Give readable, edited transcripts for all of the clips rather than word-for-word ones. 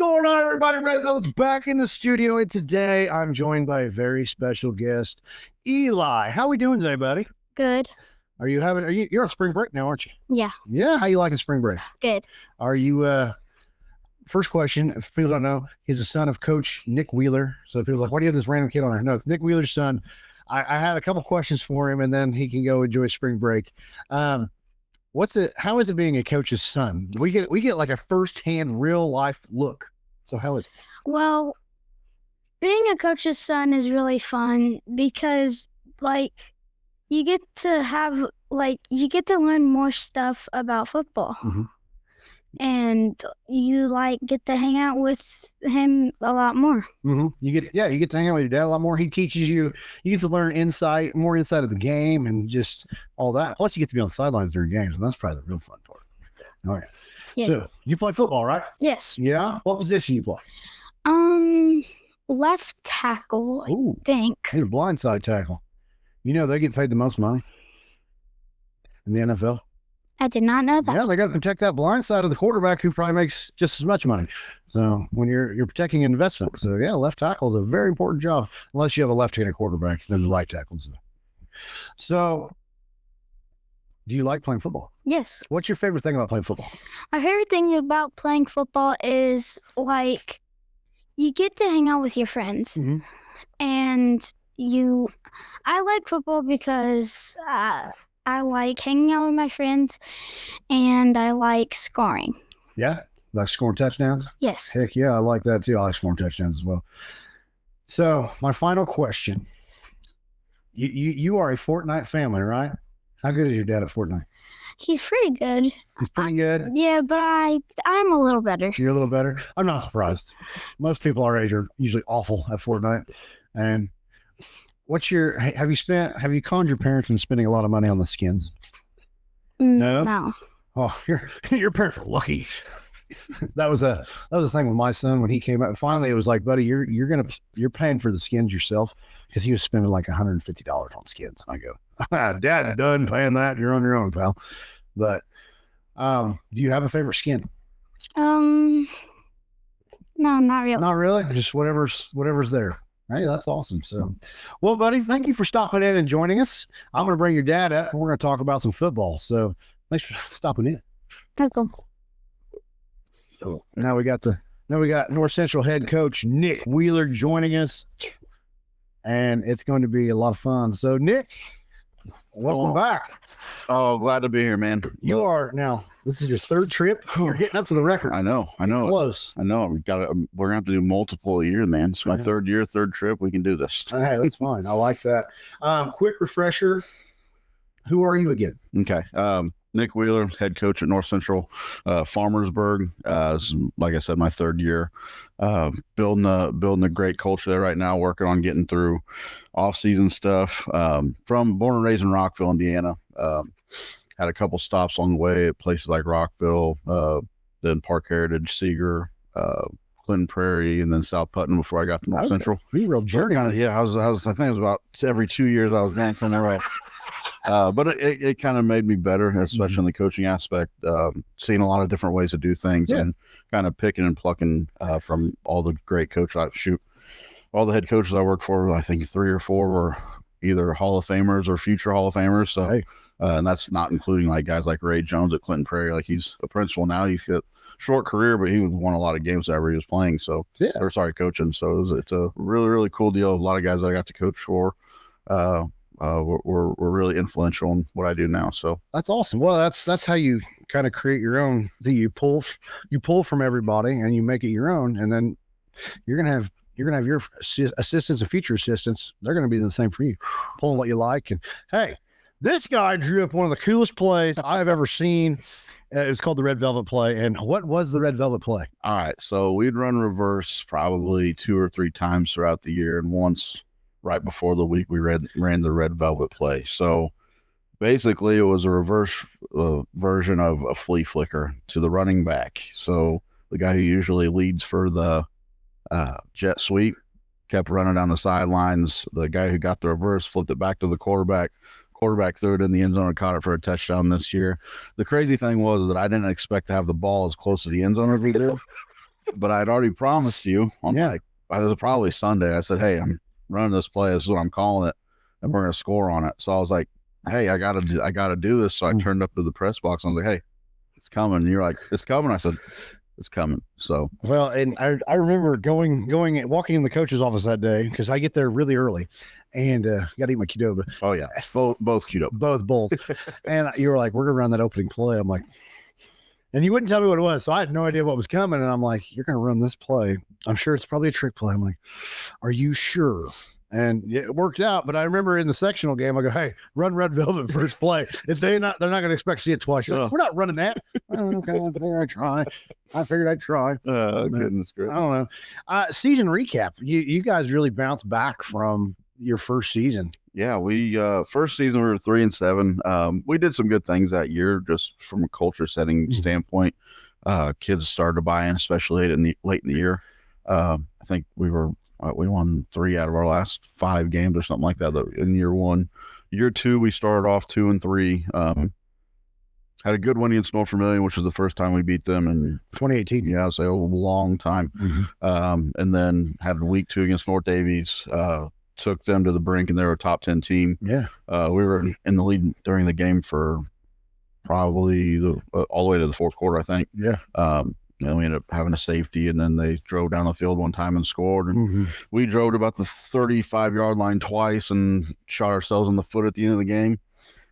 going on, everybody? Red Velvet's back in the studio, and today I'm joined by a very special guest, Eli. How we doing today, buddy? Good. You're on spring break now, aren't you? Yeah. Yeah. How you liking spring break? Good. Are you? First question, if people don't know, he's the son of Coach Nick Wheeler. So people are like, why do you have this random kid on there? No, it's Nick Wheeler's son. I had a couple questions for him, and then he can go enjoy spring break. How is it being a coach's son? We get like a firsthand real life look. So how is it? Well, being a coach's son is really fun because you get to learn more stuff about football. Mm-hmm. And you get to hang out with him a lot more. Mm-hmm. You get to hang out with your dad a lot more. He teaches you. You get to learn more insight of the game and just all that. Plus, you get to be on the sidelines during games, and that's probably the real fun part. All right. Yeah. So you play football, right? Yes. Yeah. What position you play? Left tackle. Ooh, I think. You're a blindside tackle. You know they get paid the most money in the NFL. I did not know that. Yeah, they got to protect that blind side of the quarterback who probably makes just as much money. So when you're protecting an investment. So yeah, left tackle is a very important job. Unless you have a left-handed quarterback, then the right tackle is. So do you like playing football? Yes. What's your favorite thing about playing football? My favorite thing about playing football is you get to hang out with your friends. Mm-hmm. And I like football because I like hanging out with my friends, and I like scoring. Yeah? Like scoring touchdowns? Yes. Heck yeah, I like that too. I like scoring touchdowns as well. So, my final question. You are a Fortnite family, right? How good is your dad at Fortnite? He's pretty good. He's pretty good? Yeah, but I'm a little better. You're a little better? I'm not surprised. Most people our age are usually awful at Fortnite. And have you conned your parents into spending a lot of money on the skins? No. No. Oh, your parents are lucky. that was a thing with my son when he came out. Finally, it was like, buddy, you're paying for the skins yourself, because he was spending like $150 on skins. I go, Dad's done paying that. You're on your own, pal. But do you have a favorite skin? No, not really. Not really. Just whatever's there. Hey, that's awesome. So, well, buddy, thank you for stopping in and joining us. I'm going to bring your dad up, and we're going to talk about some football. So, thanks for stopping in. Welcome. So now we got North Central head coach Nick Wheeler joining us, and it's going to be a lot of fun. So, Nick, welcome back. Oh, glad to be here, man. You are now. This is your third trip. You're getting up to the record. I know. Close. I know. We're gonna have to do multiple a year, man. It's my third trip. We can do this. Hey, that's fine. I like that. Quick refresher. Who are you again? Okay. Nick Wheeler, head coach at North Central Farmersburg. Like I said, my third year. Building a great culture there right now. Working on getting through off-season stuff. Born and raised in Rockville, Indiana. Had a couple stops along the way at places like Rockville, then Park Heritage, Seeger, Clinton Prairie, and then South Putnam before I got to North Central. Pretty real journey. I think it was about every 2 years I was going from there. But it kind of made me better, especially in the coaching aspect, seeing a lot of different ways to do things and kind of picking and plucking from all the great coaches. All the head coaches I worked for, I think 3 or 4 were either Hall of Famers or future Hall of Famers. So, hey. And that's not including guys like Ray Jones at Clinton Prairie. He's a principal now. He's got a short career, but he won a lot of games whenever he was playing. So, coaching. So it's a really, really cool deal. A lot of guys that I got to coach for were really influential in what I do now. So that's awesome. Well, that's how you kind of create your own thing. You pull from everybody and you make it your own, and then you're gonna have your assistants and future assistants. They're gonna be the same for you, pulling what you like. And hey, this guy drew up one of the coolest plays I've ever seen. It's called the Red Velvet play. And what was the Red Velvet play? All right. So we'd run reverse probably 2 or 3 times throughout the year. And once right before the week, we ran the Red Velvet play. So basically it was a reverse version of a flea-flicker to the running back. So the guy who usually leads for the jet sweep kept running down the sidelines. The guy who got the reverse flipped it back to the quarterback. Quarterback threw it in the end zone and caught it for a touchdown this year. The crazy thing was that I didn't expect to have the ball as close to the end zone as we did. but I'd already promised you on it was probably Sunday. I said, hey, I'm running this play. This is what I'm calling it, and we're going to score on it. So I was like, hey, I gotta do this. So I turned up to the press box. And I was like, hey, it's coming. And you're like, it's coming. I said, it's coming. So well, and I remember walking in the coach's office that day because I get there really early, and got to eat my Qdoba. Oh yeah, both Qdoba, both. And you were like, we're gonna run that opening play. I'm like, and you wouldn't tell me what it was, so I had no idea what was coming. And I'm like, you're gonna run this play. I'm sure it's probably a trick play. I'm like, are you sure? And it worked out, but I remember in the sectional game, I go, "Hey, run Red Velvet first play." If they're not going to expect to see it twice. Like, we're not running that. Okay, I figured I'd try. Goodness gracious. I don't know. Season recap. You guys really bounced back from your first season. Yeah, we first season we were 3-7. We did some good things that year, just from a culture setting standpoint. Kids started to buy in, especially late in the year. I think we won 3 out of our last 5 games or something like that in year 1. Year 2, we started off 2-3. Had a good win against North Vermilion, which was the first time we beat them in 2018. Yeah, I'd say a long time. And then had week 2 against North Davies. Took them to the brink, and they were a top 10 team. Yeah, we were in the lead during the game for probably all the way to the fourth quarter, I think. Yeah. And we ended up having a safety, and then they drove down the field one time and scored. And we drove to about the 35-yard line twice and shot ourselves in the foot at the end of the game.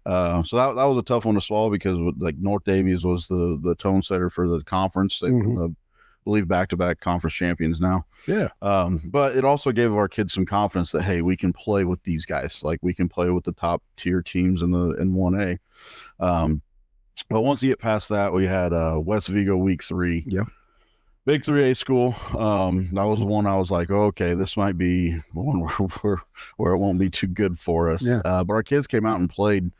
So that was a tough one to swallow because like North Davies was the tone setter for the conference. They I believe back-to-back conference champions now. Yeah. But it also gave our kids some confidence that, hey, we can play with these guys. Like we can play with the top tier teams in 1A. But once you get past that, we had West Vigo week 3. Yeah. Big 3A school. That was the one I was like, oh, okay, this might be one where it won't be too good for us. Yeah. But our kids came out and played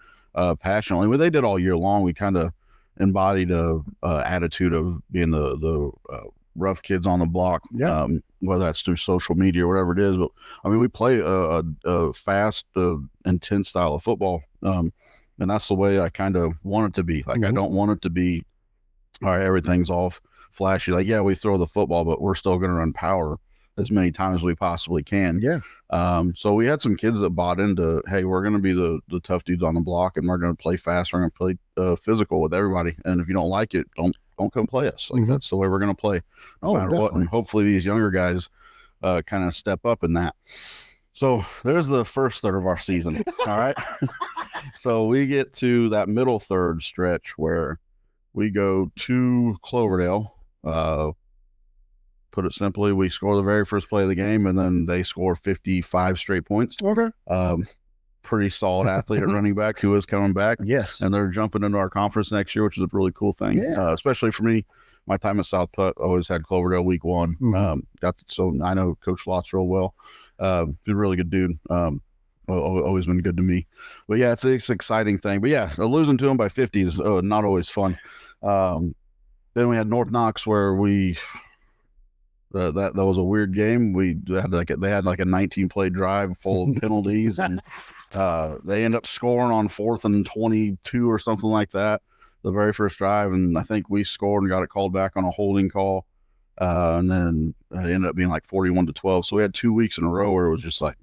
passionately. What they did all year long, we kind of embodied a attitude of being the rough kids on the block. Yeah. Whether that's through social media or whatever it is. But I mean, we play a fast, intense style of football. And that's the way I kind of want it to be. Like, I don't want it to be, all right, everything's all flashy. Like, yeah, we throw the football, but we're still going to run power as many times as we possibly can. Yeah. So we had some kids that bought into, hey, we're going to be the tough dudes on the block, and we're going to play fast. We're going to play physical with everybody. And if you don't like it, don't come play us. Like, that's the way we're going to play no matter what. And hopefully these younger guys kind of step up in that. So there's the first third of our season. All right. So we get to that middle third stretch where we go to Cloverdale. Put it simply, we score the very first play of the game, and then they score 55 straight points. Okay. Pretty solid athlete at running back who is coming back. Yes. And they're jumping into our conference next year, which is a really cool thing. Yeah. Especially for me. My time at South Putt, always had Cloverdale week 1. So I know Coach Lotz real well. He's a really good dude. Always been good to me. But yeah, it's an exciting thing. But yeah, losing to him by 50 is not always fun. Then we had North Knox where that was a weird game. They had like a 19-play drive full of penalties, and they end up scoring on 4th and 22 or something like that. The very first drive, and I think we scored and got it called back on a holding call, and then it ended up being like 41-12. So we had 2 weeks in a row where it was just like,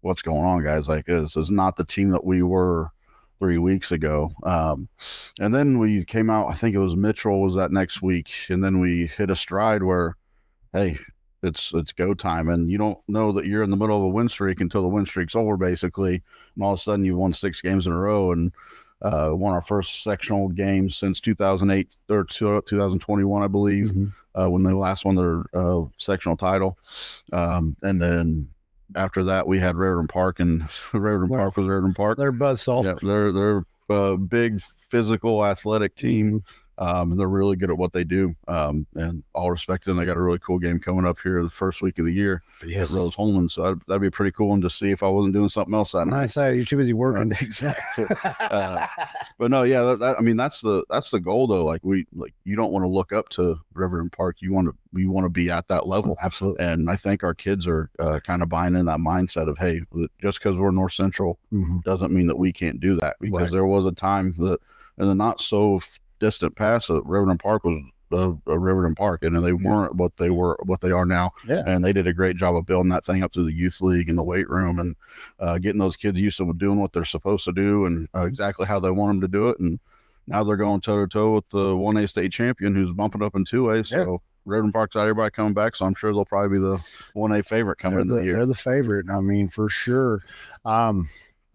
what's going on, guys? Like, this is not the team that we were 3 weeks ago. And then we came out, I think it was Mitchell was that next week, and then we hit a stride where, hey, it's go time, and you don't know that you're in the middle of a win streak until the win streak's over, basically, and all of a sudden you won 6 games in a row, and won our first sectional game since 2008 or 2021, I believe, when they last won their sectional title. And then after that, we had Raritan Park, and Raritan Park was Raritan Park. They're buzzsaw. Yeah, they're a big, physical, athletic team. And they're really good at what they do. And all respect to them, they got a really cool game coming up here the first week of the year at Rose Holman. So that'd be a pretty cool one to see if I wasn't doing something else that night. Nice. You're too busy working. Exactly. But no, yeah, I mean, that's the goal though. Like you don't want to look up to Riverton Park. You want to be at that level. Absolutely. And I think our kids are kind of buying in that mindset of, hey, just because we're North Central doesn't mean that we can't do that, because there was a time that in the not so distant past, Riverton Park was Riverton Park, and they weren't what they are now. Yeah. And they did a great job of building that thing up through the youth league and the weight room, and getting those kids used to doing what they're supposed to do and exactly how they want them to do it. And now they're going toe to toe with the 1A state champion who's bumping up in 2A. So Riverton Park's got everybody coming back, so I'm sure they'll probably be the 1A favorite coming into the year. They're the favorite. I mean, for sure.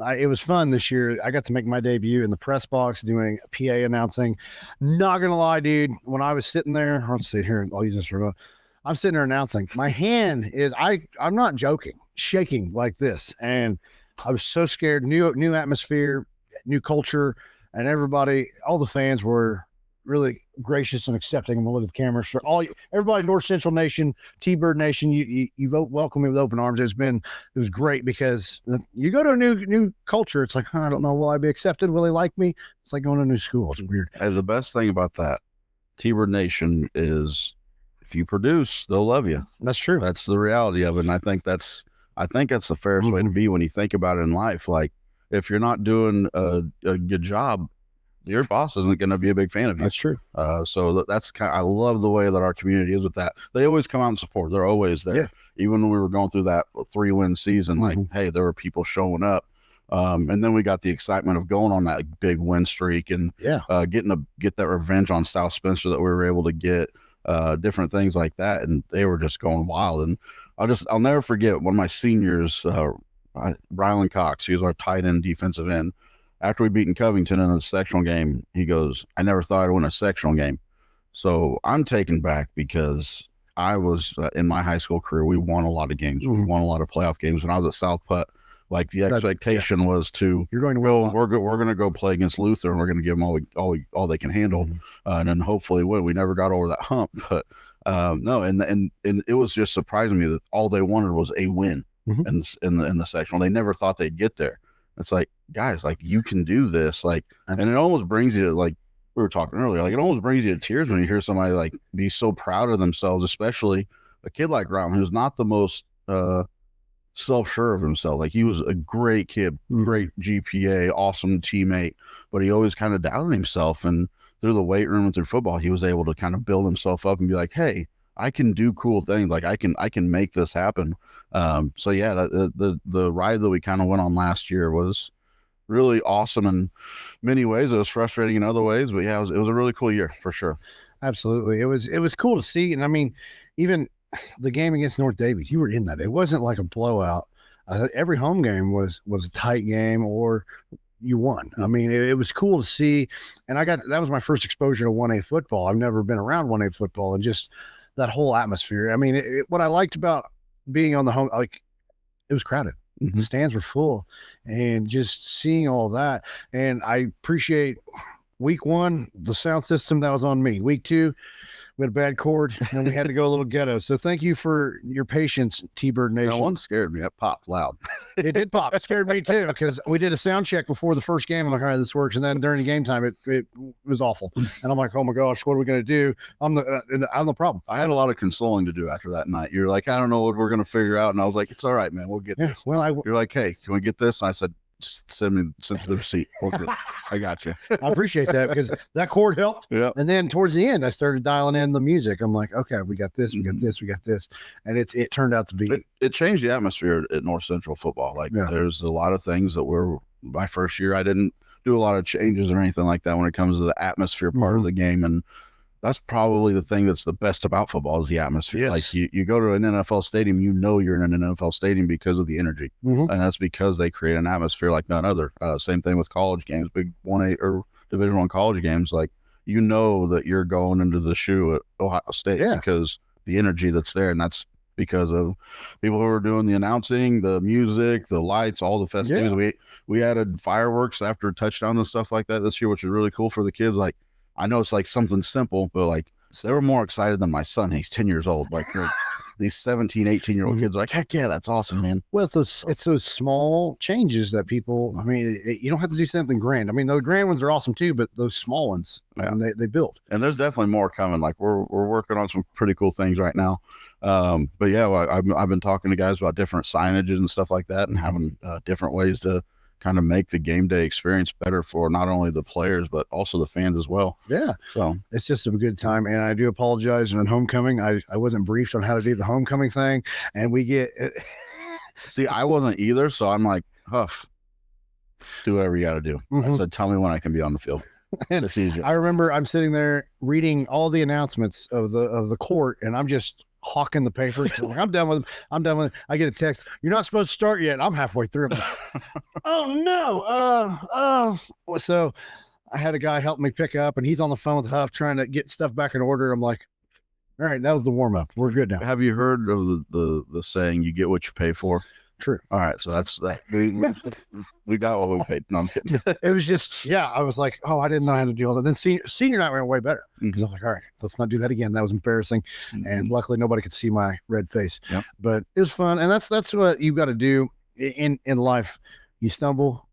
It was fun this year. I got to make my debut in the press box doing PA announcing. Not gonna lie, dude. When I was sitting there, let's see here. I'll use this remote. I'm sitting there announcing. My hand is I'm not joking, shaking like this, and I was so scared. New atmosphere, new culture, and everybody, all the fans were really gracious and accepting. I'm gonna look at the cameras for everybody, North Central Nation, T-Bird Nation. You welcome me with open arms. It was great because you go to a new culture. It's like, I don't know, will I be accepted? Will they like me? It's like going to a new school. It's weird. And the best thing about that T-Bird Nation is if you produce, they'll love you. That's true. That's the reality of it. And I think that's the fairest way to be when you think about it in life. Like if you're not doing a good job, your boss isn't going to be a big fan of you. That's true. So that's I love the way that our community is with that. They always come out and support. They're always there. Yeah. Even when we were going through that 3-win season, like, hey, there were people showing up. And then we got the excitement of going on that big win streak and get that revenge on South Spencer that we were able to get, different things like that. And they were just going wild. And I'll never forget one of my seniors, Rylan Cox, he was our tight end defensive end. After we beaten Covington in a sectional game, he goes, I never thought I'd win a sectional game. So I'm taken back because I was in my high school career, we won a lot of games. We won a lot of playoff games. When I was at South Putt, like the expectation was you're going to win. We're going to go play against Luther and we're going to give them all they can handle, and then hopefully win. We never got over that hump, but no, and it was just surprising me that all they wanted was a win in the sectional. They never thought they'd get there. It's like, guys, like you can do this, like, and it almost brings you to, like we were talking earlier, like it almost brings you to tears when you hear somebody like be so proud of themselves, especially a kid like Ryan, who's not the most self-sure of himself. Like he was a great kid, great GPA, awesome teammate, but he always kind of doubted himself. And through the weight room and through football, he was able to kind of build himself up and be like, hey, I can do cool things. Like I can make this happen. So yeah, the ride that we kind of went on last year was really awesome in many ways. It was frustrating in other ways, but yeah, it was a really cool year for sure. Absolutely. It was cool to see. And I mean, even the game against North Davies, you were in that. It wasn't like a blowout. Every home game was a tight game or you won. I mean, it was cool to see. And that was my first exposure to 1A football. I've never been around 1A football and just that whole atmosphere. I mean, what I liked about being on the home, like it was crowded. The stands were full and just seeing all that. And I appreciate week 1, the sound system that was on me. Week 2, we had a bad cord and we had to go a little ghetto. So thank you for your patience, T-Bird Nation. That one scared me. It popped loud. It did pop. It scared me too because we did a sound check before the first game. I'm like, all right, this works. And then during the game time, it was awful. And I'm like, oh my gosh, what are we going to do? I'm the problem. I had a lot of consoling to do after that night. You're like, I don't know what we're going to figure out. And I was like, it's all right, man. We'll get this. Well, you're like, hey, can we get this? And I said, just send the receipt. I got you. I appreciate that because that chord helped. Yeah. And then towards the end, I started dialing in the music. I'm like, okay, we got this, we got this, we got this, and it turned out to be. It changed the atmosphere at North Central football. Like there's a lot of things that were my first year. I didn't do a lot of changes or anything like that when it comes to the atmosphere part of the game, and that's probably the thing that's the best about football is the atmosphere. Yes. Like you go to an NFL stadium, you know you're in an NFL stadium because of the energy. And that's because they create an atmosphere like none other. Same thing with college games, big 1A or Division I college games. Like you know that you're going into the shoe at Ohio State because the energy that's there. And that's because of people who are doing the announcing, the music, the lights, all the festivities. Yeah. We added fireworks after a touchdown and stuff like that this year, which is really cool for the kids. Like, I know it's like something simple, but like they were more excited than my son. He's 10 years old. Like these 17, 18-year-old kids are like, heck yeah, that's awesome, man. Well, it's those small changes that people, I mean, you don't have to do something grand. I mean, those grand ones are awesome too, but those small ones, they build. And there's definitely more coming. Like we're working on some pretty cool things right now. But yeah, I've been talking to guys about different signages and stuff like that and having different ways to kind of make the game day experience better for not only the players, but also the fans as well. Yeah. So it's just a good time. And I do apologize on homecoming. I wasn't briefed on how to do the homecoming thing. And we get, see, I wasn't either. So I'm like, Huff, do whatever you got to do. I said, tell me when I can be on the field. And it's easier. I remember I'm sitting there reading all the announcements of the court, and I'm just hawking the paper. Like, I'm done with it. I get a text, you're not supposed to start yet. I'm halfway through. I'm like, oh no. So I had a guy help me pick up, and he's on the phone with Huff trying to get stuff back in order. I'm like, all right, that was the warm up. We're good now. Have you heard of the saying, you get what you pay for? True. All right. So that's that. We got what we paid. No, I'm kidding. It was just, I was like, oh, I didn't know how to do all that. Then senior night went way better because I'm like, all right, let's not do that again. That was embarrassing. And luckily nobody could see my red face, but it was fun. And that's what you've got to do in life. You stumble,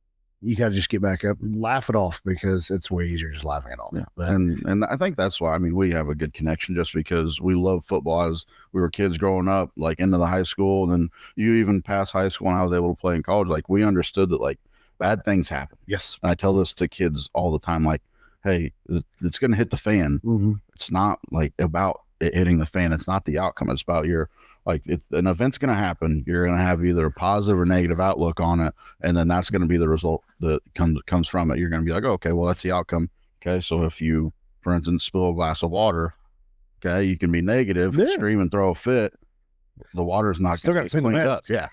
you got to just get back up and laugh it off, because it's way easier just laughing it off. Yeah. And I think that's why, I mean, we have a good connection just because we love football as we were kids growing up, like into the high school. And then you even past high school and I was able to play in college. Like, we understood that like bad things happen. Yes. And I tell this to kids all the time, like, hey, it's going to hit the fan. It's not like about it hitting the fan. It's not the outcome. It's about an event's going to happen. You're going to have either a positive or negative outlook on it. And then that's going to be the result that comes from it. You're going to be like, oh, okay, well, that's the outcome. Okay. So if you, for instance, spill a glass of water, okay, you can be negative, scream and throw a fit. The water's not still got to clean up. Yeah.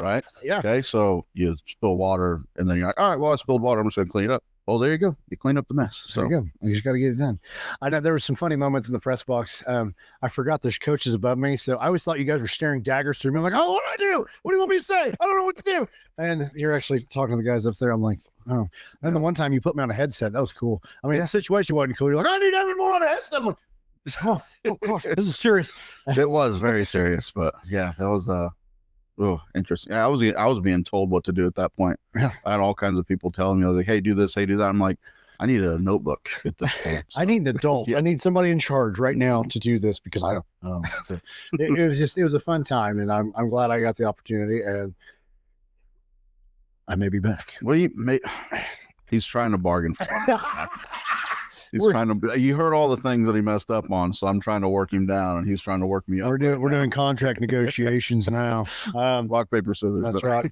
Right. Yeah. Okay. So you spill water and then you're like, all right, well, I spilled water. I'm just going to clean it up. Oh, there you go. You clean up the mess. So there you go. You just got to get it done. I know there were some funny moments in the press box. I forgot there's coaches above me, so I always thought you guys were staring daggers through me. I'm like, oh, what do I do? What do you want me to say? I don't know what to do. And you're actually talking to the guys up there. I'm like, oh. And the one time you put me on a headset, that was cool. I mean, that situation wasn't cool. You're like, I need Evan more on a headset. I'm like, oh gosh, this is serious. It was very serious, but yeah, that was interesting. Yeah, I was being told what to do at that point. Yeah. I had all kinds of people telling me, like, hey, do this, hey, do that. I'm like, I need a notebook at this point. So. I need an adult. I need somebody in charge right now to do this, because I don't. It was a fun time, and I'm glad I got the opportunity, and I may be back. Well, he's trying to bargain for it. You heard all the things that he messed up on, so I'm trying to work him down, and he's trying to work me up. We're doing contract negotiations now. Rock, paper, scissors. That's right.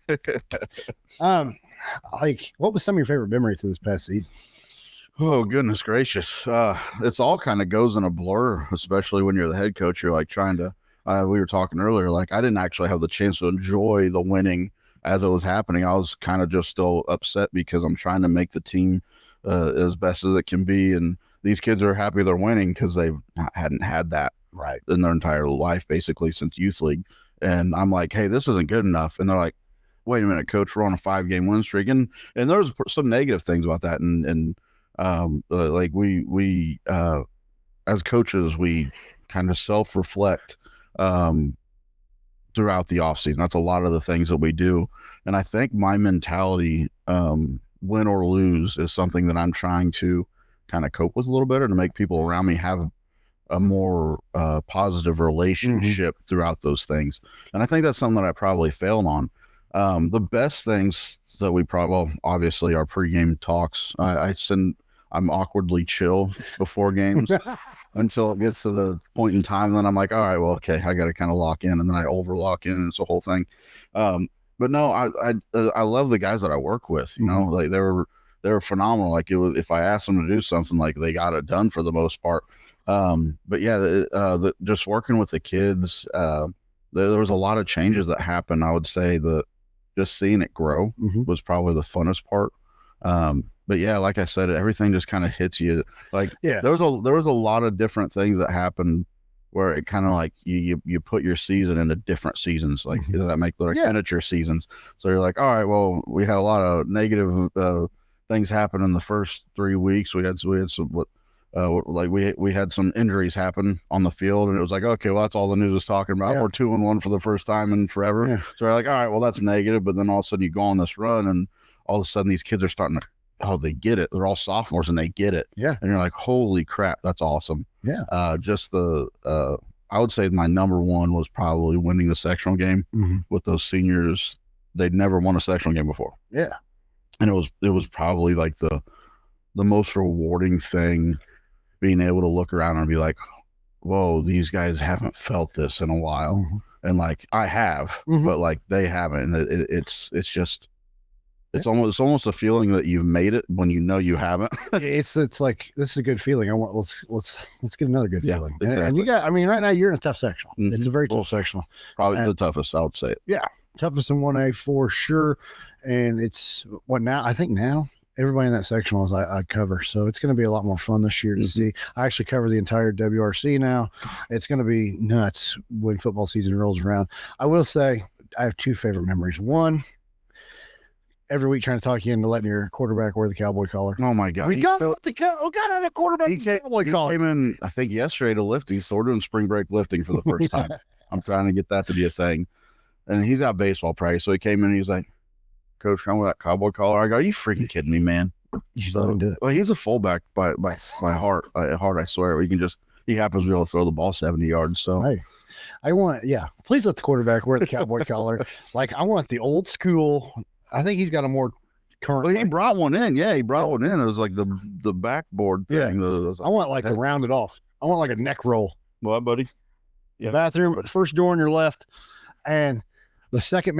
Like, what was some of your favorite memories of this past season? Oh, goodness gracious. It's all kind of goes in a blur, especially when you're the head coach. You're like trying to, we were talking earlier, like I didn't actually have the chance to enjoy the winning as it was happening. I was kind of just still upset because I'm trying to make the team as best as it can be. And these kids are happy they're winning because they hadn't had that in their entire life, basically since youth league. And I'm like, hey, this isn't good enough. And they're like, wait a minute, coach, we're on a 5-game win streak. And there's some negative things about that. And like we as coaches, we kind of self-reflect throughout the offseason. That's a lot of the things that we do. And I think my mentality, win or lose, is something that I'm trying to kind of cope with a little better, to make people around me have a more positive relationship throughout those things. And I think that's something that I probably failed on. The best things that we obviously our pregame talks. I'm awkwardly chill before games until it gets to the point in time. And then I'm like, all right, well, okay, I got to kind of lock in, and then I over lock in, and it's a whole thing. But no, I love the guys that I work with. You know, like they were phenomenal. Like if I asked them to do something, like they got it done for the most part. But yeah, just working with the kids, there was a lot of changes that happened. I would say that just seeing it grow was probably the funnest part. But yeah, like I said, everything just kind of hits you. Like, there was a lot of different things that happened where it kind of like you put your season into different seasons. Like that make like miniature seasons. So you're like, all right, well, we had a lot of negative things happen in the first 3 weeks. We had some we had some injuries happen on the field, and it was like, okay, well, that's all the news is talking about. We're 2-1 for the first time in forever. So we're like, all right, well, that's negative. But then all of a sudden you go on this run, and all of a sudden these kids are starting to, they get it. They're all sophomores and they get it. Yeah. And you're like, holy crap, that's awesome. Yeah. Just I would say my number one was probably winning the sectional game with those seniors. They'd never won a sectional game before. Yeah. And it was probably like the most rewarding thing, being able to look around and be like, whoa, these guys haven't felt this in a while. Mm-hmm. And like I have, Mm-hmm. but like they haven't. And it's just, it's almost a feeling that you've made it when you know you haven't. It's like, this is a good feeling. I want, let's get another good feeling. Exactly. And you got, I mean, right now you're in a tough sectional. Mhm. It's a very tough sectional. Probably the toughest, I would say. Yeah. Toughest in 1A for sure. And it's what now, I think now everybody in that sectional is I cover. So it's going to be a lot more fun this year to see. I actually cover the entire WRC now. It's going to be nuts when football season rolls around. I will say I have two favorite memories. One, every week trying to talk you into letting your quarterback wear the cowboy collar. Oh my God. We got out a quarterback cowboy collar. He came in, I think yesterday to lifting. So we're doing spring break lifting for the first time. I'm trying to get that to be a thing. And he's got baseball practice. So he came in and he's like, Coach, come with that cowboy collar. I go, are you freaking kidding me, man? Let him do it. Well, he's a fullback by heart. I swear. He happens to be able to throw the ball 70 yards. So hey, please let the quarterback wear the cowboy collar. Like I want the old school. I think he's got a more current. Well, he brought one in. Yeah, he brought one in. It was like the backboard thing. Yeah. I want like the rounded off. I want like a neck roll. What, buddy? Yeah. Bathroom, first door on your left. And the second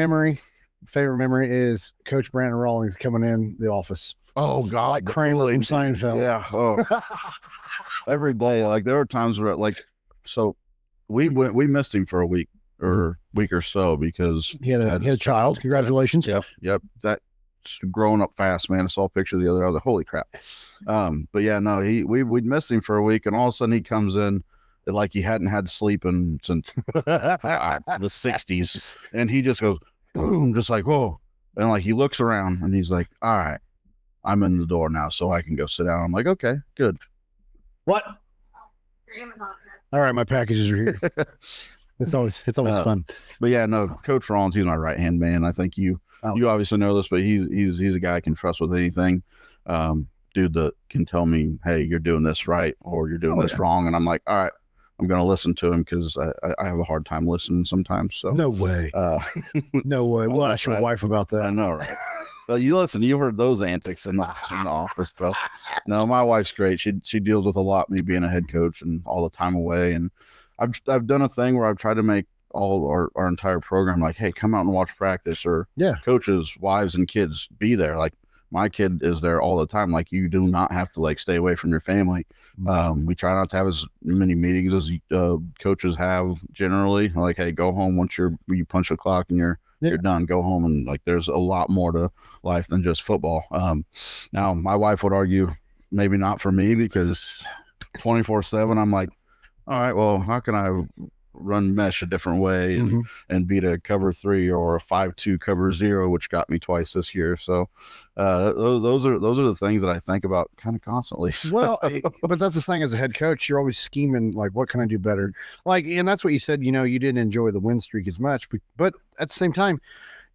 favorite memory is Coach Brandon Rawlings coming in the office. Oh God, like Kramer from Seinfeld. Yeah. Oh. Every day. Like there were times where so we missed him for a week or so because he had a child. Congratulations. Yep. That's growing up fast, man. I saw a picture the other day. I was like, holy crap. But yeah, no, we'd missed him for a week, and all of a sudden he comes in like he hadn't had sleep since the 60s, and he just goes boom, just like whoa, and like he looks around and he's like, all right, I'm in the door now, so I can go sit down. I'm like, okay, good. What? All right, my packages are here. It's always fun. But yeah, no, Coach Rollins, he's my right hand man. I think you obviously know this, but he's a guy I can trust with anything. Dude that can tell me, hey, you're doing this right or you're doing this wrong, and I'm like, all right, I'm going to listen to him because I have a hard time listening sometimes. So no way, no way. We'll ask your wife about that. I know, right? Well, you heard those antics in the office, bro. No, my wife's great. She deals with a lot, me being a head coach and all the time away. And I've done a thing where I've tried to make all our entire program like, hey, come out and watch practice, or coaches, wives, and kids be there. Like my kid is there all the time. Like you do not have to like stay away from your family. We try not to have as many meetings as coaches have generally. Like, hey, go home once you punch the clock and you're done. Go home, and like there's a lot more to life than just football. Now my wife would argue maybe not for me because 24/7 I'm like, all right, well, how can I run mesh a different way and beat a cover 3 or a 5-2 cover 0, which got me twice this year. So those are the things that I think about kind of constantly. Well, but that's the thing, as a head coach, you're always scheming like, what can I do better? Like, and that's what you said, you didn't enjoy the win streak as much, but at the same time,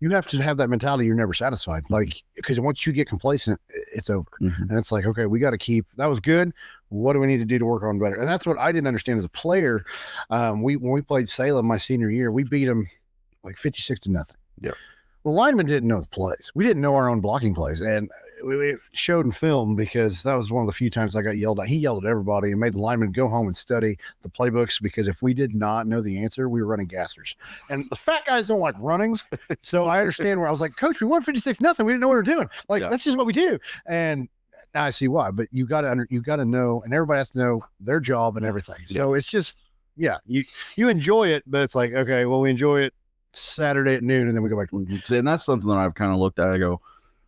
you have to have that mentality. You're never satisfied. Like, because once you get complacent, it's over. And it's like, okay, we got to keep, that was good. What do we need to do to work on better? And that's what I didn't understand as a player. When we played Salem my senior year, we beat them like 56-0. Yeah. The linemen didn't know the plays. We didn't know our own blocking plays. And we showed in film because that was one of the few times I got yelled at. He yelled at everybody and made the linemen go home and study the playbooks, because if we did not know the answer, we were running gassers. And the fat guys don't like runnings. So I understand where I was like, Coach, we won 56-0. We didn't know what we were doing. Like, that's just what we do. And now I see why. But you got to know, and everybody has to know their job and everything. So it's just, you enjoy it, but it's like, okay, well, we enjoy it Saturday at noon, and then we go back to and that's something that I've kind of looked at. I go,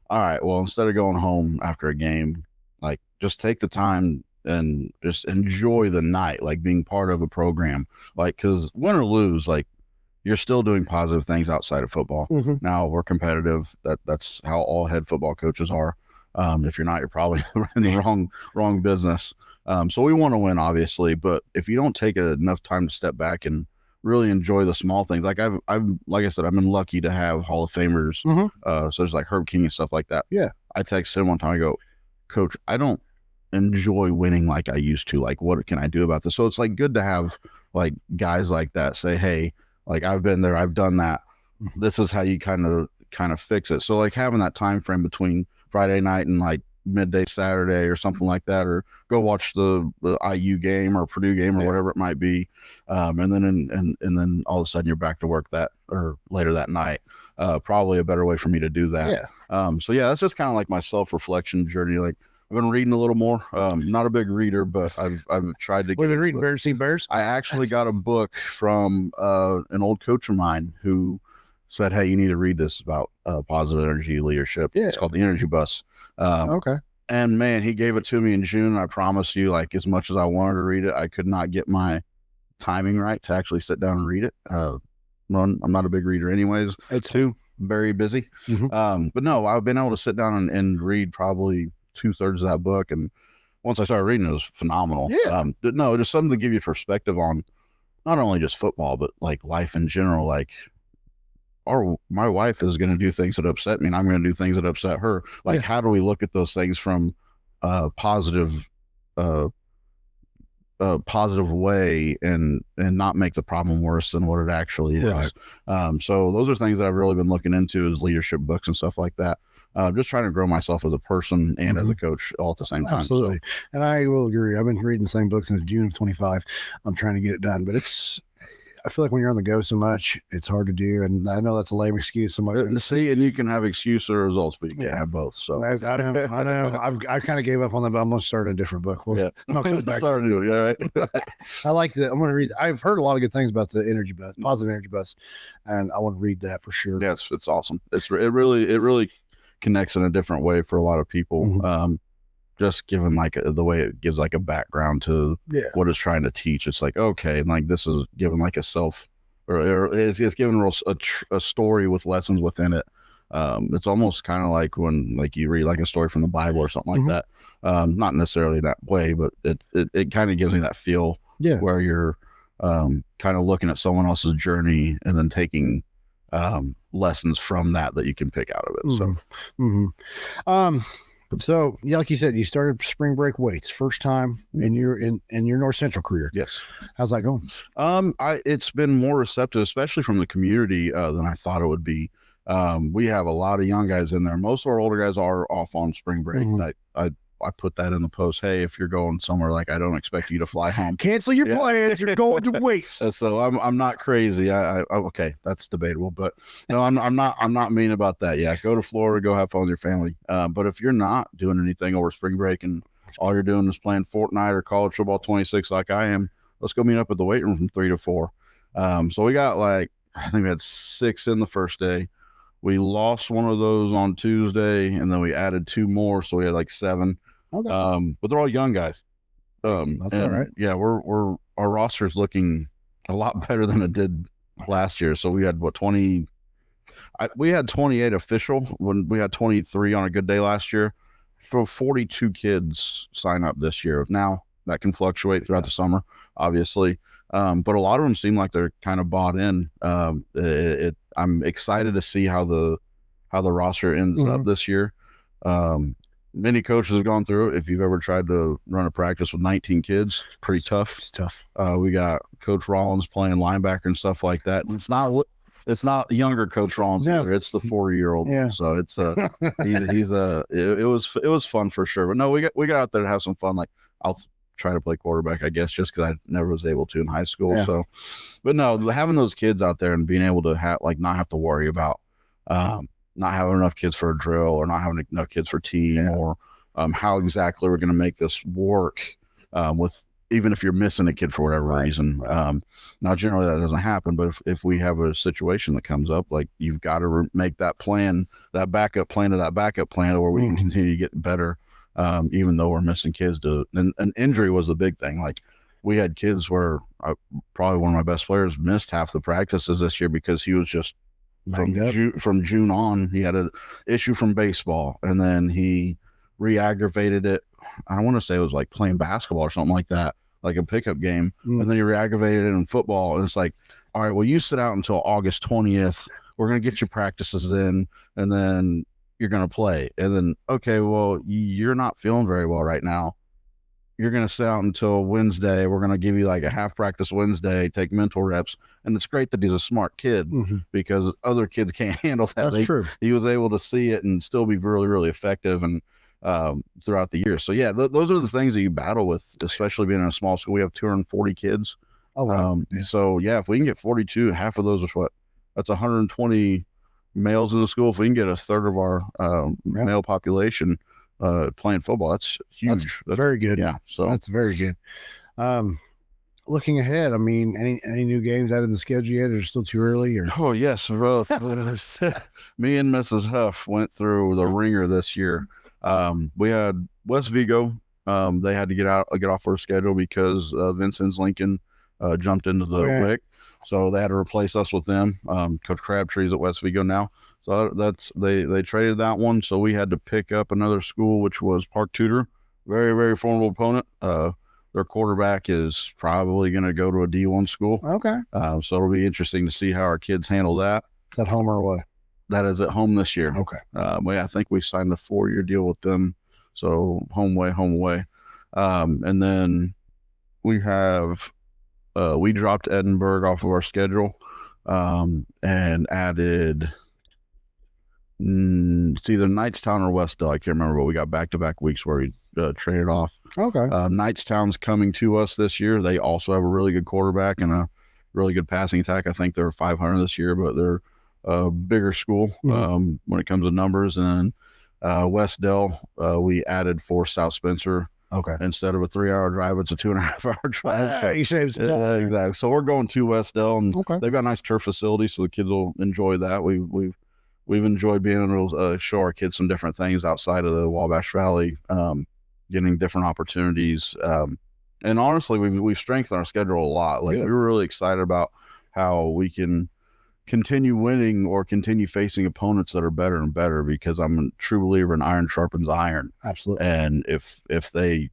all right, well, instead of going home after a game, like just take the time and just enjoy the night, like being part of a program, like, because win or lose, like you're still doing positive things outside of football. Now we're competitive. That's how all head football coaches are. If you're not, you're probably in the wrong business. So we want to win, obviously, but if you don't take enough time to step back and really enjoy the small things, like I've like I said, I've been lucky to have Hall of Famers, so there's like Herb King and stuff like that. I texted him one time. I go, Coach, I don't enjoy winning like I used to. Like, what can I do about this? So it's like good to have like guys like that say, hey, like I've been there, I've done that. This is how you kind of fix it. So like having that time frame between Friday night and like midday Saturday or something like that, or go watch the IU game or Purdue game or whatever it might be, and then all of a sudden you're back to work that or later that night. Probably a better way for me to do that. So yeah, that's just kind of like my self-reflection journey. Like I've been reading a little more. Not a big reader, but I've tried to. We've been reading Bears See Bears. I actually got a book from an old coach of mine who said, "Hey, you need to read this about positive energy leadership." It's called The Energy Bus. Okay. And man, he gave it to me in June. I promise you, like as much as I wanted to read it, I could not get my timing right to actually sit down and read it. I'm not a big reader anyways. It's too very busy. But no, I've been able to sit down and read probably 2/3 of that book. And once I started reading, it was phenomenal. No, just something to give you perspective on not only just football, but like life in general. Like, my wife is going to do things that upset me and I'm going to do things that upset her. Like, how do we look at those things from a positive way and not make the problem worse than what it actually is. So those are things that I've really been looking into, is leadership books and stuff like that. Just trying to grow myself as a person and as a coach all at the same time. Absolutely. So. And I will agree. I've been reading the same book since June of 25. I'm trying to get it done, but I feel like when you're on the go so much, it's hard to do. And I know that's a lame excuse. See, and you can have excuse or results, but you can't have both. So I know. I kind of gave up on that, but I'm going to start a different book. I'll come back. Start doing it. All right. I like that. I'm going to read. I've heard a lot of good things about the energy bus, positive energy bus, and I want to read that for sure. Yes, it's awesome. It really connects in a different way for a lot of people. Just given like the way it gives like a background to what it's trying to teach. It's like, okay, and like this is given like a it's given a story with lessons within it. It's almost kind of like when like you read like a story from the Bible or something like that. Not necessarily that way, but it kind of gives me that feel where you're kind of looking at someone else's journey and then taking lessons from that you can pick out of it. So yeah, like you said, you started spring break weights first time in your North Central career. Yes. How's that going? It's been more receptive, especially from the community, than I thought it would be. We have a lot of young guys in there. Most of our older guys are off on spring break. I put that in the post. Hey, if you're going somewhere, like I don't expect you to fly home. Cancel your plans. You're going to weights. So I'm not crazy. Okay, that's debatable, but no, I'm not mean about that. Yeah, go to Florida, go have fun with your family. But if you're not doing anything over spring break and all you're doing is playing Fortnite or college football 26 like I am, let's go meet up at the weight room from 3 to 4. So we got I think we had 6 in the first day. We lost one of those on Tuesday, and then we added 2 more, so we had 7. Okay. But they're all young guys. That's all right. Yeah, our roster's looking a lot better than it did last year. So we had 20. We had 28 official when we had 23 on a good day last year. For 42 kids sign up this year. Now that can fluctuate throughout the summer, obviously. But a lot of them seem like they're kind of bought in. I'm excited to see how the roster ends up this year. Many coaches have gone through it. If you've ever tried to run a practice with 19 kids, pretty tough. It's tough. We got Coach Rollins playing linebacker and stuff like that. And it's not younger Coach Rollins either. It's the 40-year-old. Yeah. So it's it was fun for sure. But no, we got out there to have some fun. Like I'll try to play quarterback, I guess, just because I never was able to in high school. Yeah. So, but no, having those kids out there and being able to not have to worry about not having enough kids for a drill or not having enough kids for team or how exactly we're going to make this work with even if you're missing a kid for whatever reason. Now, generally that doesn't happen, but if we have a situation that comes up, like you've got to make that plan, that backup plan to that backup plan where we can continue to get better, even though we're missing kids. And injury was the big thing. Like we had kids where probably one of my best players missed half the practices this year because he was just from June on, he had an issue from baseball, and then he re-aggravated it. I don't want to say it was like playing basketball or something like that, like a pickup game, and then he re-aggravated it in football. And it's like, all right, well, you sit out until August 20th. We're going to get your practices in, and then you're going to play. And then, okay, well, you're not feeling very well right now. you're going to sit out until Wednesday. We're going to give you like a half practice Wednesday, take mental reps. And it's great that he's a smart kid because other kids can't handle that. That's true. He was able to see it and still be really, really effective and throughout the year. So yeah, those are the things that you battle with, especially being in a small school. We have 240 kids. Oh, wow. So yeah, if we can get 42, half of those are that's 120 males in the school. If we can get a third of our male population playing football, that's huge. That's very good. Yeah. So that's very good. Looking ahead, I mean, any new games out of the schedule yet? Or is it still too early? Or oh yes, me and Mrs. Huff went through the ringer this year. We had West Vigo. They had to get off our schedule because Vincent's Lincoln jumped into the WIC, so they had to replace us with them. Coach Crabtree's at West Vigo now, so they traded that one. So we had to pick up another school, which was Park Tudor. Very, very formidable opponent. Their quarterback is probably going to go to a D1 school. Okay. So it'll be interesting to see how our kids handle that. Is that home or away? That is at home this year. Okay. I think we signed a 4-year deal with them. So home away. And then we dropped Edinburgh off of our schedule and added it's either Knightstown or Westdale. I can't remember, but we got back-to-back weeks where we traded off. Okay. Knightstown's coming to us this year. They also have a really good quarterback and a really good passing attack. I think they're 500 this year, but they're a bigger school when it comes to numbers. And Westdale, we added for South Spencer. Okay. Instead of a 3-hour drive, it's a 2.5-hour drive. You saves exactly. So we're going to Westdale, and they've got a nice turf facility, so the kids will enjoy that. We've enjoyed being able to show our kids some different things outside of the Wabash Valley, getting different opportunities. And honestly, we've strengthened our schedule a lot. Like we were really excited about how we can continue winning or continue facing opponents that are better and better, because I'm a true believer in iron sharpens iron. Absolutely. And if they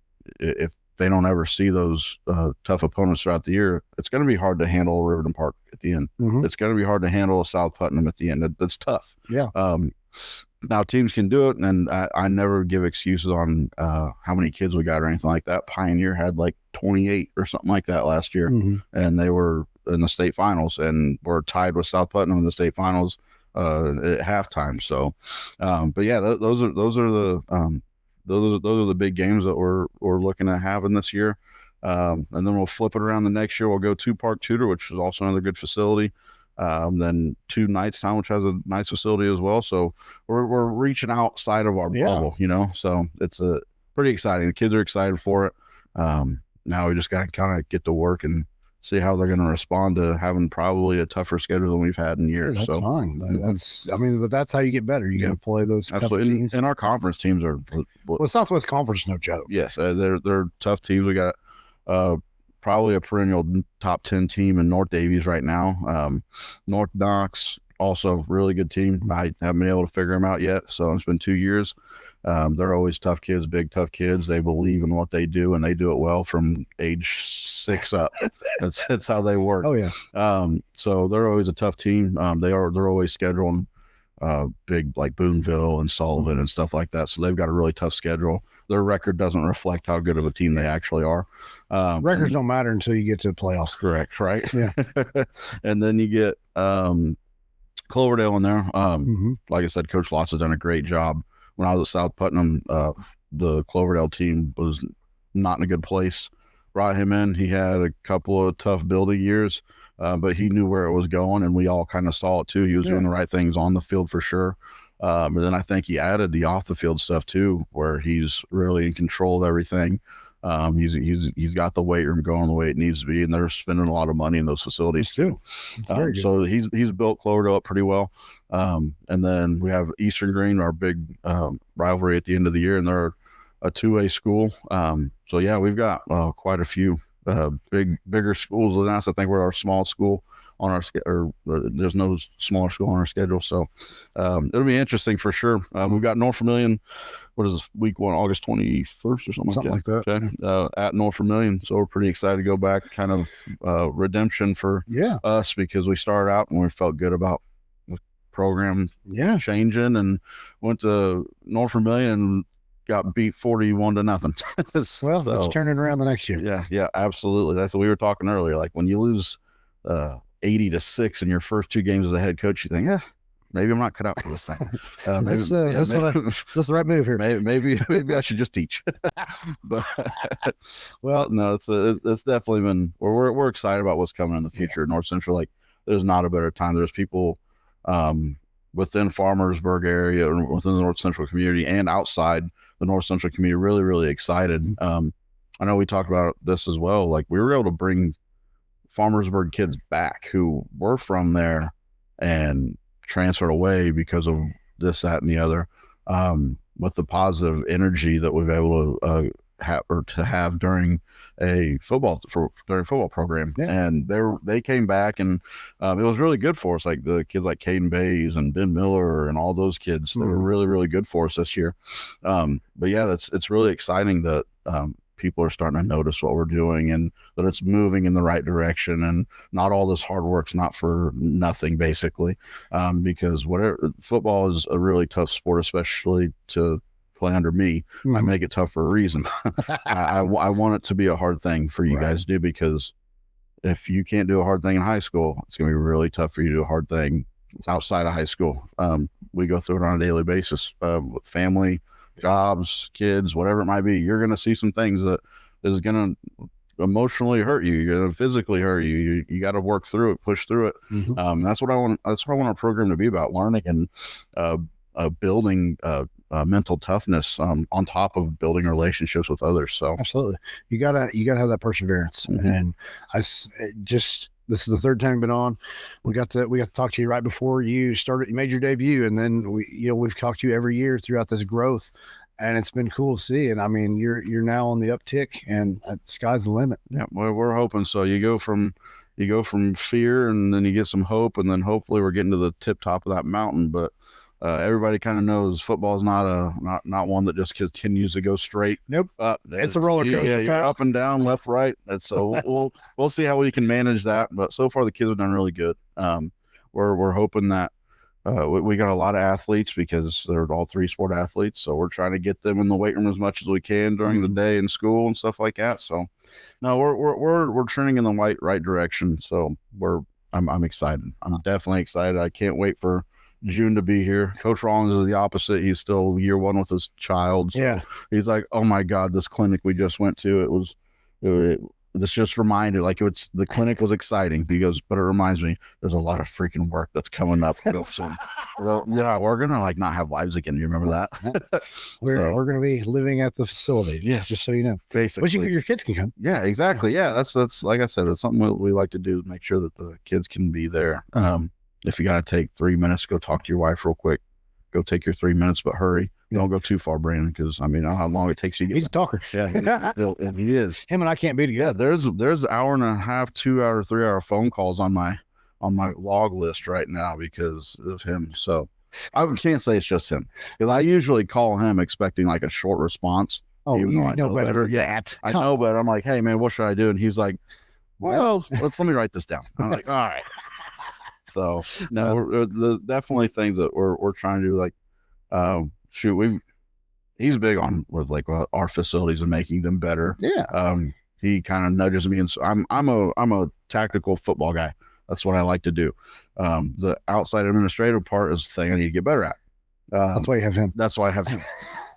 don't ever see those tough opponents throughout the year, it's going to be hard to handle Riverton Park at the end. It's going to be hard to handle a South Putnam at the end. That's tough. Yeah. Now teams can do it, and I never give excuses on how many kids we got or anything like that. Pioneer had like 28 or something like that last year, and they were in the state finals, and we're tied with South Putnam in the state finals at halftime. So, but yeah, those are the big games that we're looking at having this year. And then we'll flip it around the next year. We'll go to Park Tudor, which is also another good facility. Then to Knightstown, which has a nice facility as well. So we're reaching outside of our bubble, so it's pretty exciting. The kids are excited for it. Now we just got to kind of get to work and see how they're going to respond to having probably a tougher schedule than we've had in years. That's fine. But that's how you get better. You got to play those tough teams. And our conference teams are Southwest Conference is no joke. Yes, they're tough teams. We got probably a perennial top 10 team in North Davies right now. North Knox, also really good team. I haven't been able to figure them out yet, so it's been 2 years. They're always tough kids, big tough kids. They believe in what they do, and they do it well from age 6 up. That's how they work. Oh yeah. So they're always a tough team. They're always scheduling big like Boonville and Sullivan and stuff like that. So they've got a really tough schedule. Their record doesn't reflect how good of a team they actually are. Records don't matter until you get to the playoffs. Correct, right? Yeah. And then you get Cloverdale in there. Like I said, Coach Lotz has done a great job. When I was at South Putnam, the Cloverdale team was not in a good place. Brought him in. He had a couple of tough building years, but he knew where it was going, and we all kind of saw it too. He was doing the right things on the field for sure. But then I think he added the off the field stuff too, where he's really in control of everything. He's got the weight room going the way it needs to be, and they're spending a lot of money in those facilities too. So he's built Cloverdale up pretty well. And then we have Eastern Green, our big rivalry at the end of the year, and they're a 2A school. So yeah, we've got quite a few bigger schools than us. I think we're our small school on our schedule, or there's no smaller school on our schedule. So it'll be interesting for sure. We've got North Vermilion. What is this, week 1, August 21st or something like that? Okay. At North Vermilion. So we're pretty excited to go back, kind of redemption for us, because we started out and we felt good about the program changing, and went to North Vermilion and got beat 41-0. Well, So, let's turn it around the next year. Yeah, absolutely. That's what we were talking earlier. Like when you lose 80-6 in your first 2 games as a head coach, you think, maybe I'm not cut out for this thing. That's the right move here. Maybe I should just teach. But well, no, it's definitely been. We're excited about what's coming in the future. North Central, like, there's not a better time. There's people within Farmersburg area or within the North Central community and outside the North Central community really, really excited. I know we talked about this as well. Like, we were able to bring Farmersburg kids back who were from there and transferred away because of this, that, and the other, with the positive energy that we've been able to have during a football program. And they came back, and it was really good for us. Like the kids like Caden Bays and Ben Miller and all those kids, they were really, really good for us this year. But yeah, it's really exciting that people are starting to notice what we're doing and that it's moving in the right direction, and not all this hard work's not for nothing, basically, because football is a really tough sport, especially to play under me. I make it tough for a reason. I want it to be a hard thing for you guys to do, because if you can't do a hard thing in high school, it's going to be really tough for you to do a hard thing outside of high school. We go through it on a daily basis with family, jobs, kids, whatever it might be. You're going to see some things that is going to emotionally hurt you. You're going to physically hurt you. You got to work through it, push through it. That's what I want. That's what I want our program to be about: learning and building mental toughness on top of building relationships with others. So absolutely, you gotta have that perseverance. And this is the third time you've been on. We got to talk to you right before you made your debut, and then we've talked to you every year throughout this growth, and it's been cool to see. And I mean, you're now on the uptick, and the sky's the limit. Yeah, well, we're hoping so. You go from fear, and then you get some hope, and then hopefully we're getting to the tip top of that mountain. But everybody kind of knows football is not one that just continues to go straight. Nope. It's a roller coaster. Yeah, you're up and down, left, right. And so we'll see how we can manage that. But so far the kids have done really good. We're hoping that we got a lot of athletes, because they're all 3-sport athletes. So we're trying to get them in the weight room as much as we can during the day in school and stuff like that. So no, we're trending in the right direction. So I'm excited. I'm definitely excited. I can't wait for June to be here. Coach Rollins is the opposite. He's still year 1 with his child. So he's like, oh my God, this clinic we just went to, this just reminded, like, the clinic was exciting. He goes, but it reminds me, there's a lot of freaking work that's coming up real soon. Well, yeah, we're gonna not have lives again. You remember that? We're gonna be living at the facility. Yes, just so you know. Basically, but your kids can come. Yeah, exactly. Yeah, that's like I said, it's something that we like to do, make sure that the kids can be there. If you got to take 3 minutes, go talk to your wife real quick. Go take your 3 minutes, but hurry. Don't go too far, Brandon, because I mean, I know how long it takes you to get. He's a talker. Yeah, he is. Him and I can't be together. Yeah, there's an hour and a half, 2 hour, 3 hour phone calls on my log list right now because of him. So I can't say it's just him, because I usually call him expecting like a short response. Oh, you know better. Yeah, I know better. I'm like, hey man, what should I do? And he's like, well, let me write this down. I'm like, all right. So no, definitely things that we're trying to do. Like, he's big on with like our facilities and making them better. Yeah. He kind of nudges me, and so I'm a tactical football guy. That's what I like to do. The outside administrative part is the thing I need to get better at. That's why you have him. That's why I have him.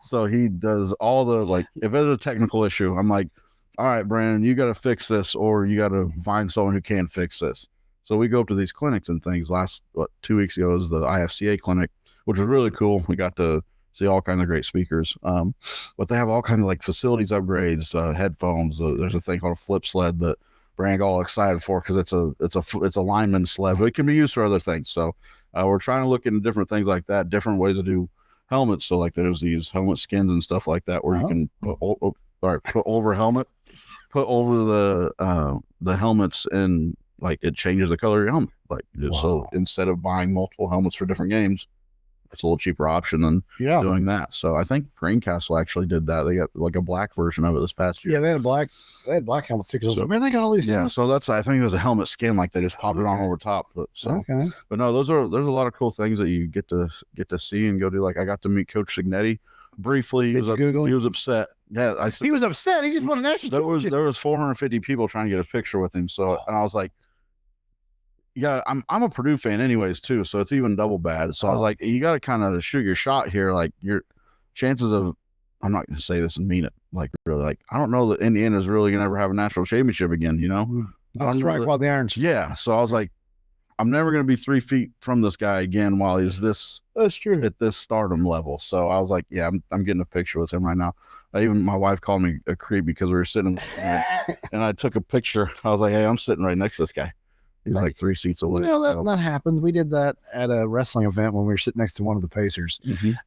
So he does all the, like, if it's a technical issue, I'm like, all right, Brandon, you got to fix this, or you got to find someone who can fix this. So we go up to these clinics and things. 2 weeks ago was the IFCA clinic, which was really cool. We got to see all kinds of great speakers. But they have all kinds of like facilities upgrades, headphones. There's a thing called a flip sled that Brand got all excited for, because it's a lineman sled, but it can be used for other things. So we're trying to look into different things like that, different ways to do helmets. So like there's these helmet skins and stuff like that where you can put over the helmets, and like it changes the color of your helmet. Like, so instead of buying multiple helmets for different games, it's a little cheaper option than doing that. So I think Greencastle actually did that. They got like a black version of it this past year. Yeah, they had black helmets too. So, man, they got all these. Yeah, so I think there's a helmet skin, like they just popped it on over top. But but no, there's a lot of cool things that you get to see and go do. Like I got to meet Coach Signetti briefly. He was upset. Yeah, he was upset. He just won a national championship. There was 450 people trying to get a picture with him. So, and I was like, yeah, I'm a Purdue fan anyways too, so it's even double bad. So I was like, you got to kind of shoot your shot here. Like your chances of, I'm not going to say this and mean it, like really, like I don't know that Indiana is really going to ever have a national championship again. You know, I'll strike while the iron's. Yeah. So I was like, I'm never going to be 3 feet from this guy again while he's That's true. at this stardom level. So I was like, yeah, I'm getting a picture with him right now. Even my wife called me a creep because we were sitting and I took a picture. I was like, hey, I'm sitting right next to this guy. He was like 3 seats away. You know, that happens. We did that at a wrestling event when we were sitting next to one of the Pacers,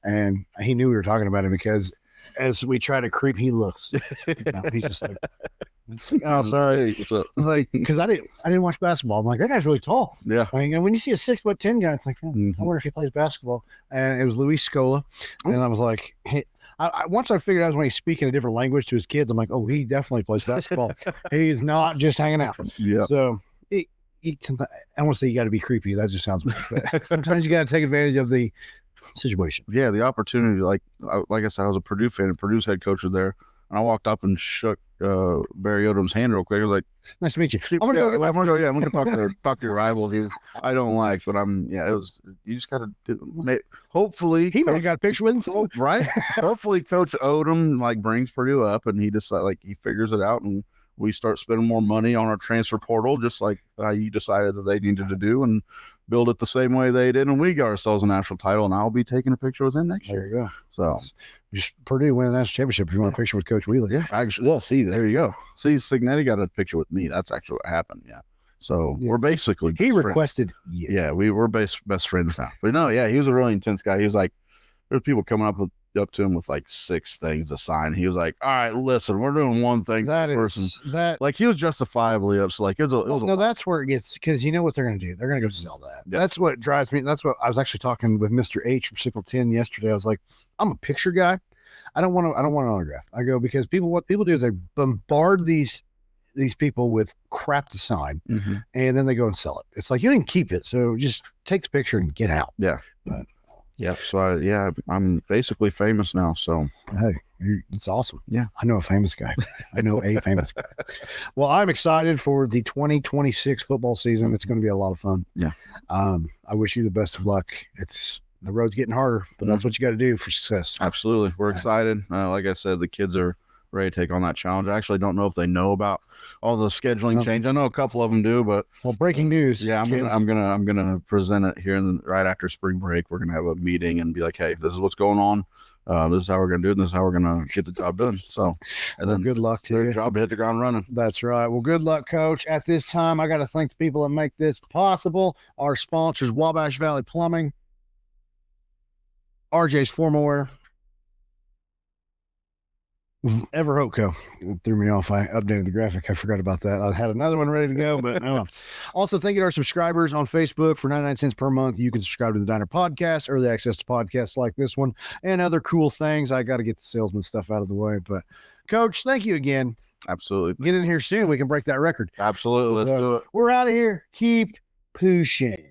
and he knew we were talking about him because as we try to creep, he looks. He's just like, oh, sorry. What's up? Like, because I didn't watch basketball. I'm like, that guy's really tall. Yeah. Like, and when you see a 6'10" guy, it's like, I wonder if he plays basketball. And it was Luis Scola, and I was like, hey. Once I figured out when he's speaking a different language to his kids, I'm like, oh, he definitely plays basketball. He's not just hanging out. Yeah. So. I want to say you got to be creepy. That just sounds bad. But sometimes you got to take advantage of the situation. Yeah, the opportunity. Like I said, I was a Purdue fan, and Purdue's head coach was there, and I walked up and shook Barry Odom's hand real quick. I was like, "Nice to meet you." I'm gonna talk to your rival who I don't like, but it was. You just got to. Hopefully, he might have got a picture with him, right? Hopefully, Coach Odom brings Purdue up, and he just he figures it out and. We start spending more money on our transfer portal, just like you decided that they needed to do, and build it the same way they did. And we got ourselves a national title, and I'll be taking a picture with him next year. There you go. So just Purdue win a national championship if you want a picture with Coach Wheeler. Yeah, actually, see, there you go. See, Signetti got a picture with me. That's actually what happened. Yeah. So we're basically requested. Yeah, we were best friends now. But no, yeah, he was a really intense guy. He was like, there's people coming up to him with like 6 things to sign. He was like, all right, listen, we're doing one thing. Like he was justifiably upset. Like that's where it gets, because you know what they're going to do. They're going to go sell that. Yeah. That's what drives me. That's what I was actually talking with Mr. H from Sickle 10 yesterday. I was like, I'm a picture guy. I don't want an autograph. I go, because what people do is they bombard these people with crap to sign, and then they go and sell it. It's like, you didn't keep it. So just take the picture and get out. Yeah. But, yeah. So I'm basically famous now. So hey, it's awesome. Yeah. I know a famous guy. I know a famous guy. Well, I'm excited for the 2026 football season. It's going to be a lot of fun. Yeah. I wish you the best of luck. The road's getting harder, but that's what you got to do for success. Absolutely. We're excited. Like I said, the kids are ready to take on that challenge. I actually don't know if they know about all the scheduling change. I know a couple of them do, but breaking news. Yeah, I'm gonna present it here right after spring break. We're gonna have a meeting and be like, hey, this is what's going on. This is how we're gonna do it. And this is how we're gonna get the job done. So, and then good luck to you. Job to hit the ground running. That's right. Well, good luck, Coach. At this time, I got to thank the people that make this possible. Our sponsors: Wabash Valley Plumbing, RJ's Formal Wear, Everhope Co. It threw me off. I updated the graphic. I forgot about that. I had another one ready to go, but no. Also, thank you to our subscribers on Facebook. For 99 cents per month, you can subscribe to the Diner Podcast, early access to podcasts like this one, and other cool things. I got to get the salesman stuff out of the way. But, Coach, thank you again. Absolutely. Get in here soon. We can break that record. Absolutely. Let's do it. We're out of here. Keep pushing.